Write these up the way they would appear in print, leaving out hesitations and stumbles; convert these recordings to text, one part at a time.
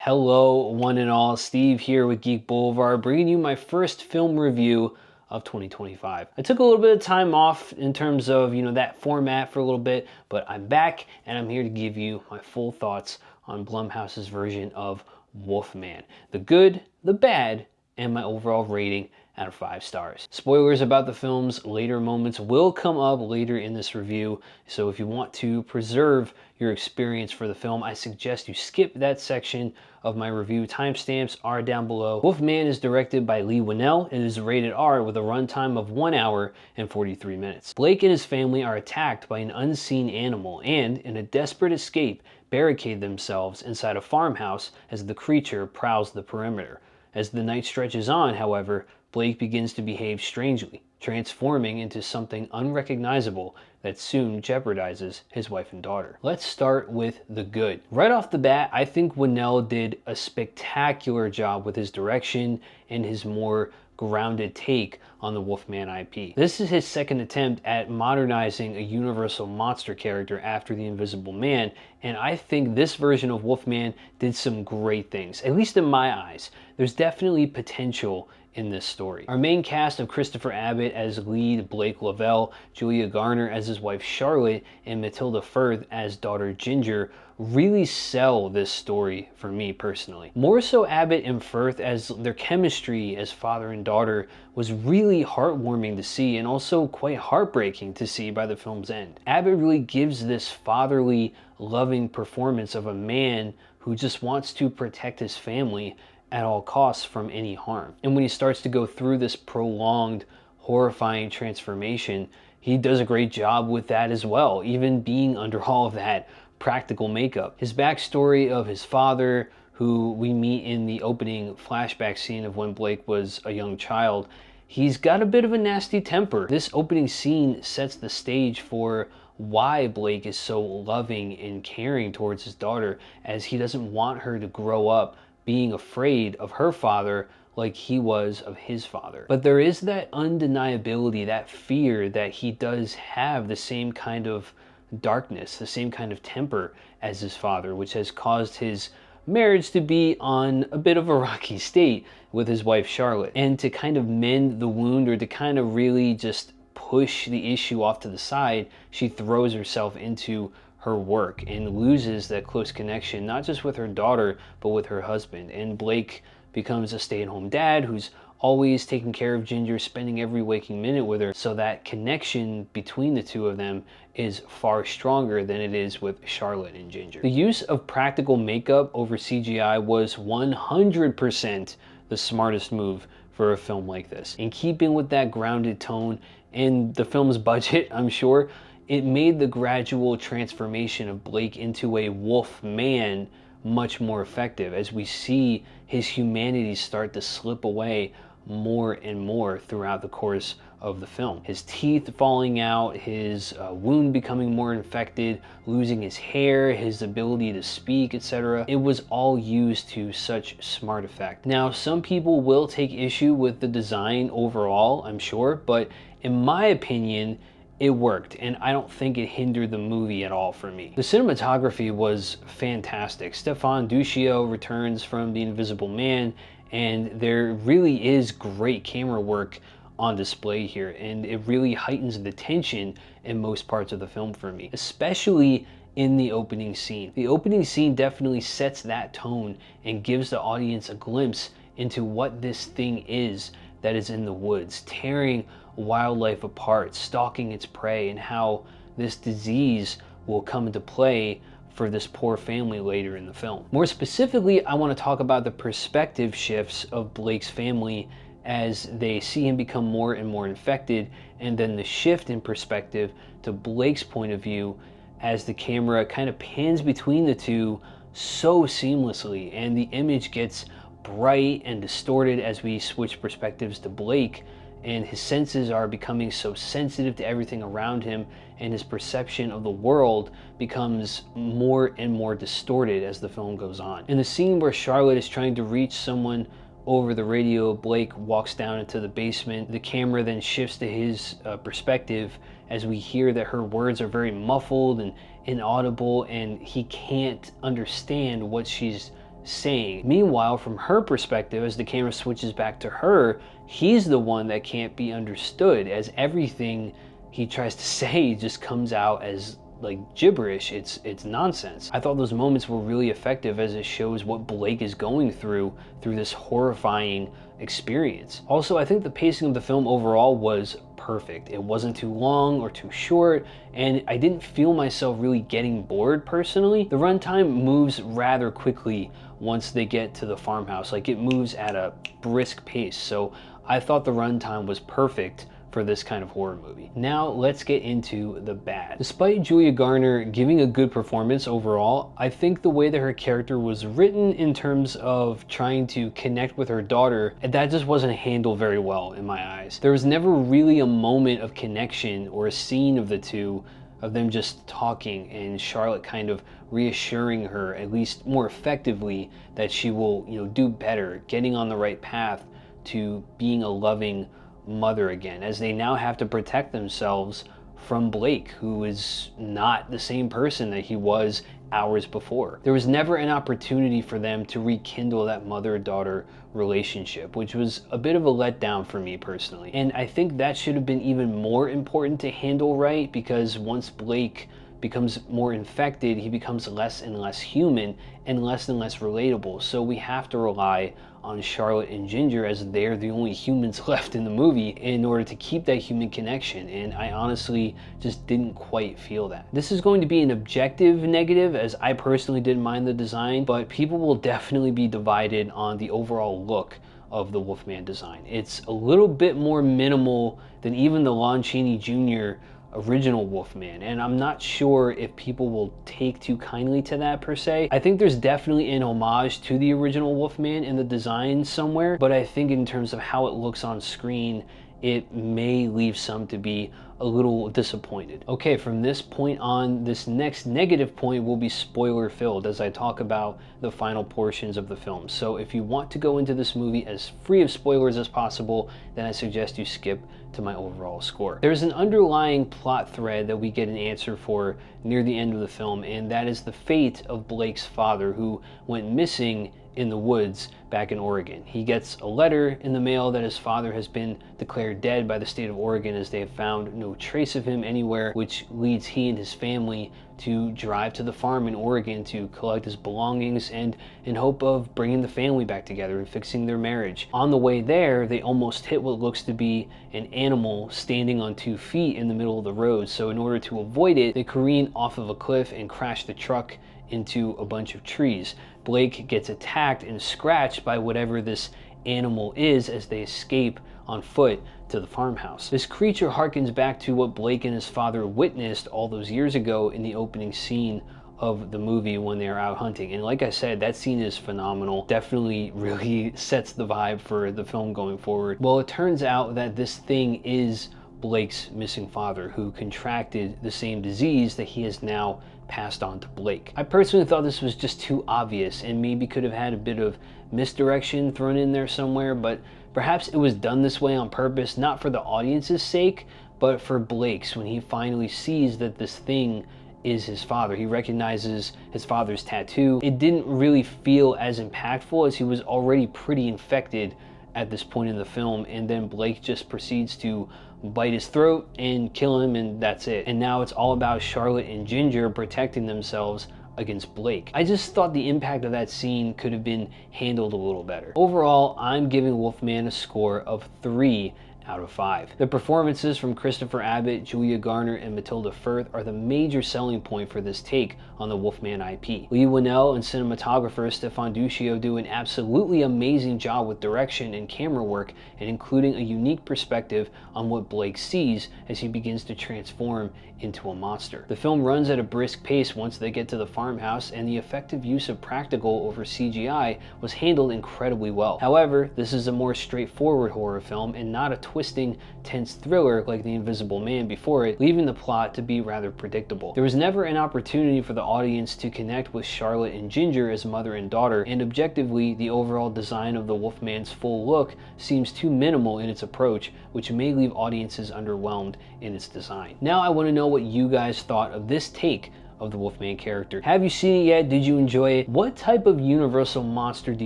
Hello, one and all. Steve here with Geek Boulevard, bringing you my first film review of 2025. I took a little bit of time off in terms of, that format for a little bit, but I'm back and I'm here to give you my full thoughts on Blumhouse's version of Wolfman. The good, the bad, and my overall rating out of 5 stars. Spoilers about the film's later moments will come up later in this review, so if you want to preserve your experience for the film, I suggest you skip that section of my review. Timestamps are down below. Wolfman is directed by Leigh Whannell and is rated R with a runtime of 1 hour and 43 minutes. Blake and his family are attacked by an unseen animal and, in a desperate escape, barricade themselves inside a farmhouse as the creature prowls the perimeter. As the night stretches on, however, Blake begins to behave strangely, transforming into something unrecognizable that soon jeopardizes his wife and daughter. Let's start with the good. Right off the bat, I think Whannell did a spectacular job with his direction and his more grounded take on the Wolfman IP. This is his second attempt at modernizing a universal monster character after the Invisible Man, and I think this version of Wolfman did some great things, at least in my eyes. There's definitely potential in this story. Our main cast of Christopher Abbott as lead Blake Lavelle, Julia Garner as his wife Charlotte, and Matilda Firth as daughter Ginger really sell this story for me personally. More so Abbott and Firth, as their chemistry as father and daughter was really heartwarming to see and also quite heartbreaking to see by the film's end. Abbott really gives this fatherly, loving performance of a man who just wants to protect his family at all costs from any harm. And when he starts to go through this prolonged, horrifying transformation, he does a great job with that as well, even being under all of that practical makeup. His backstory of his father, who we meet in the opening flashback scene of when Blake was a young child, he's got a bit of a nasty temper. This opening scene sets the stage for why Blake is so loving and caring towards his daughter, as he doesn't want her to grow up being afraid of her father like he was of his father. But there is that undeniability, that fear that he does have the same kind of darkness, the same kind of temper as his father, which has caused his marriage to be on a bit of a rocky state with his wife Charlotte. And to kind of mend the wound, or to kind of really just push the issue off to the side, she throws herself into her work and loses that close connection, not just with her daughter, but with her husband. And Blake becomes a stay-at-home dad who's always taking care of Ginger, spending every waking minute with her. So that connection between the two of them is far stronger than it is with Charlotte and Ginger. The use of practical makeup over CGI was 100% the smartest move for a film like this. In keeping with that grounded tone and the film's budget, I'm sure, it made the gradual transformation of Blake into a wolf man much more effective, as we see his humanity start to slip away more and more throughout the course of the film. His teeth falling out, his wound becoming more infected, losing his hair, his ability to speak, etc. It was all used to such smart effect. Now, some people will take issue with the design overall, I'm sure, but in my opinion, it worked, and I don't think it hindered the movie at all for me. The cinematography was fantastic. Stefan Duccio returns from The Invisible Man, and there really is great camera work on display here, and it really heightens the tension in most parts of the film for me, especially in the opening scene. The opening scene definitely sets that tone and gives the audience a glimpse into what this thing is that is in the woods, tearing wildlife apart, stalking its prey, and how this disease will come into play for this poor family later in the film. More specifically, I want to talk about the perspective shifts of Blake's family as they see him become more and more infected, and then the shift in perspective to Blake's point of view as the camera kind of pans between the two so seamlessly, and the image gets bright and distorted as we switch perspectives to Blake, and his senses are becoming so sensitive to everything around him, and his perception of the world becomes more and more distorted as the film goes on. In the scene where Charlotte is trying to reach someone over the radio, Blake walks down into the basement. The camera then shifts to his perspective as we hear that her words are very muffled and inaudible, and he can't understand what she's saying. Meanwhile, from her perspective, as the camera switches back to her, he's the one that can't be understood, as everything he tries to say just comes out as like gibberish. It's nonsense. I thought those moments were really effective, as it shows what Blake is going through this horrifying experience. Also, I think the pacing of the film overall was perfect. It wasn't too long or too short, and I didn't feel myself really getting bored personally. The runtime moves rather quickly once they get to the farmhouse. Like, it moves at a brisk pace, so I thought the runtime was perfect for this kind of horror movie. Now let's get into the bad. Despite Julia Garner giving a good performance overall, I think the way that her character was written in terms of trying to connect with her daughter, that just wasn't handled very well in my eyes. There was never really a moment of connection or a scene of the two, of them just talking and Charlotte kind of reassuring her, at least more effectively, that she will, do better, getting on the right path to being a loving mother again, as they now have to protect themselves from Blake, who is not the same person that he was hours before. There was never an opportunity for them to rekindle that mother-daughter relationship, which was a bit of a letdown for me personally. And I think that should have been even more important to handle right, because once Blake becomes more infected, he becomes less and less human and less relatable. So we have to rely on Charlotte and Ginger, as they're the only humans left in the movie, in order to keep that human connection, and I honestly just didn't quite feel that. This is going to be an objective negative, as I personally didn't mind the design, but people will definitely be divided on the overall look of the Wolfman design. It's a little bit more minimal than even the Lon Chaney Jr. original Wolfman, and I'm not sure if people will take too kindly to that per se. I think there's definitely an homage to the original Wolfman in the design somewhere, but I think in terms of how it looks on screen, it may leave some to be a little disappointed. Okay, from this point on, this next negative point will be spoiler filled as I talk about the final portions of the film. So if you want to go into this movie as free of spoilers as possible, then I suggest you skip to my overall score. There's an underlying plot thread that we get an answer for near the end of the film, and that is the fate of Blake's father, who went missing in the woods back in Oregon. He gets a letter in the mail that his father has been declared dead by the state of Oregon, as they have found no trace of him anywhere, which leads he and his family to drive to the farm in Oregon to collect his belongings and in hope of bringing the family back together and fixing their marriage. On the way there, they almost hit what looks to be an animal standing on 2 feet in the middle of the road. So in order to avoid it, they careen off of a cliff and crash the truck into a bunch of trees. Blake gets attacked and scratched by whatever this animal is as they escape on foot to the farmhouse. This creature harkens back to what Blake and his father witnessed all those years ago in the opening scene of the movie when they are out hunting. And like I said, that scene is phenomenal. Definitely really sets the vibe for the film going forward. Well, it turns out that this thing is Blake's missing father, who contracted the same disease that he has now passed on to Blake. I personally thought this was just too obvious and maybe could have had a bit of misdirection thrown in there somewhere, but perhaps it was done this way on purpose, not for the audience's sake, but for Blake's, when he finally sees that this thing is his father. He recognizes his father's tattoo. It didn't really feel as impactful, as he was already pretty infected at this point in the film, and then Blake just proceeds to bite his throat and kill him, and that's it. And now it's all about Charlotte and Ginger protecting themselves against Blake. I just thought the impact of that scene could have been handled a little better. Overall, I'm giving Wolfman a score of 3 out of 5. The performances from Christopher Abbott, Julia Garner, and Matilda Firth are the major selling point for this take on the Wolfman IP. Lee Winnell and cinematographer Stefan Duccio do an absolutely amazing job with direction and camera work, and including a unique perspective on what Blake sees as he begins to transform into a monster. The film runs at a brisk pace once they get to the farmhouse, and the effective use of practical over CGI was handled incredibly well. However, this is a more straightforward horror film and not a twisting, tense thriller like The Invisible Man before it, leaving the plot to be rather predictable. There was never an opportunity for the audience to connect with Charlotte and Ginger as mother and daughter, and objectively, the overall design of the Wolfman's full look seems too minimal in its approach, which may leave audiences underwhelmed in its design. Now I want to know what you guys thought of this take of the Wolfman character. Have you seen it yet? Did you enjoy it? What type of Universal monster do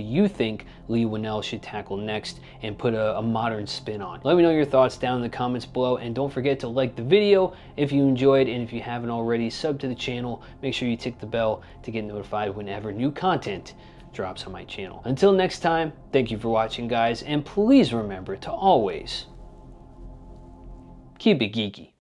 you think Leigh Whannell should tackle next and put a modern spin on? Let me know your thoughts down in the comments below, and don't forget to like the video if you enjoyed, and if you haven't already, sub to the channel. Make sure you tick the bell to get notified whenever new content drops on my channel. Until next time, thank you for watching, guys, and please remember to always keep it geeky.